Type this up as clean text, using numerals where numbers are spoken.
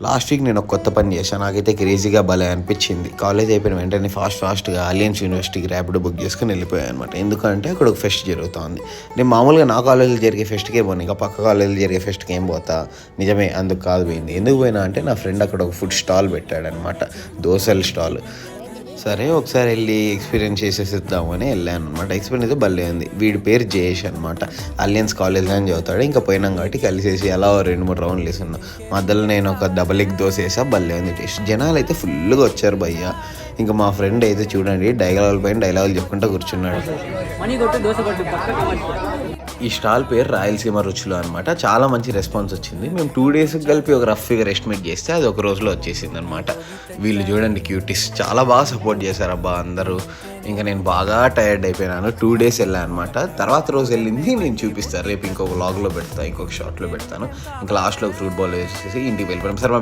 Last week నేను ఒక కొత్త పని చేశాను. నాకైతే క్రేజీగా భలే అనిపించింది. కాలేజ్ అయిపోయిన వెంటనే ఫాస్ట్గా అలియన్స్ యూనివర్సిటీకి ర్యాపిడో బుక్ చేసుకుని వెళ్ళిపోయాను అనమాట. ఎందుకంటే అక్కడ ఒక ఫెస్ట్ జరుగుతుంది. నేను మామూలుగా నా కాలేజీలో జరిగే ఫెస్ట్కే పోను, ఇంకా పక్క కాలేజీలో జరిగే ఫెస్ట్కి ఏం పోతా. నిజమే, అందుకు కాదు పోయింది. ఎందుకు పోయినా అంటే నా ఫ్రెండ్ అక్కడ ఒక ఫుడ్ స్టాల్ పెట్టాడనమాట, దోశల స్టాల్. సరే ఒకసారి వెళ్ళి ఎక్స్పీరియన్స్ చేసేసిద్దామని వెళ్ళాను అనమాట. ఎక్స్పీరియన్స్ అయితే భలే ఉంది. వీడి పేరు జయేష్ అనమాట. అలియన్స్ కాలేజ్లో అని చదువుతాడు. ఇంకా పోయినాం కాబట్టి కలిసేసి అలా 2-3 రౌండ్లు వేసుకున్నాం. మధ్యలో నేను ఒక డబల్ ఎగ్ దోశ వేసా, భలే ఉంది టేస్ట్. జనాలు అయితే ఫుల్గా వచ్చారు భయ్య. ఇంకా మా ఫ్రెండ్ అయితే చూడండి డైలాగుల పైన డైలాగులు చెప్పుకుంటూ కూర్చున్నాడు. ఈ స్టాల్ పేరు రాయలసీమ రుచులు అనమాట. చాలా మంచి రెస్పాన్స్ వచ్చింది. మేము 2 days కలిపి ఒక రఫ్ ఫిగర్ ఎస్టిమేట్ చేస్తే అది ఒక రోజులో వచ్చేసింది అనమాట. వీళ్ళు చూడండి క్యూటీస్, చాలా బాగా సపోర్ట్ చేశారు అబ్బా అందరూ. ఇంకా నేను బాగా టైర్డ్ అయిపోయినాను. 2 days వెళ్ళాను అనమాట. తర్వాత రోజు వెళ్ళింది నేను చూపిస్తాను రేపు. ఇంకొక వ్లాగ్లో పెడతాను, ఇంకొక షార్ట్లో పెడతాను. ఇంకా లాస్ట్లో ఫ్రూట్ బౌల్ వేసేసి ఇంటికి వెళ్ళిపోయాను. సరే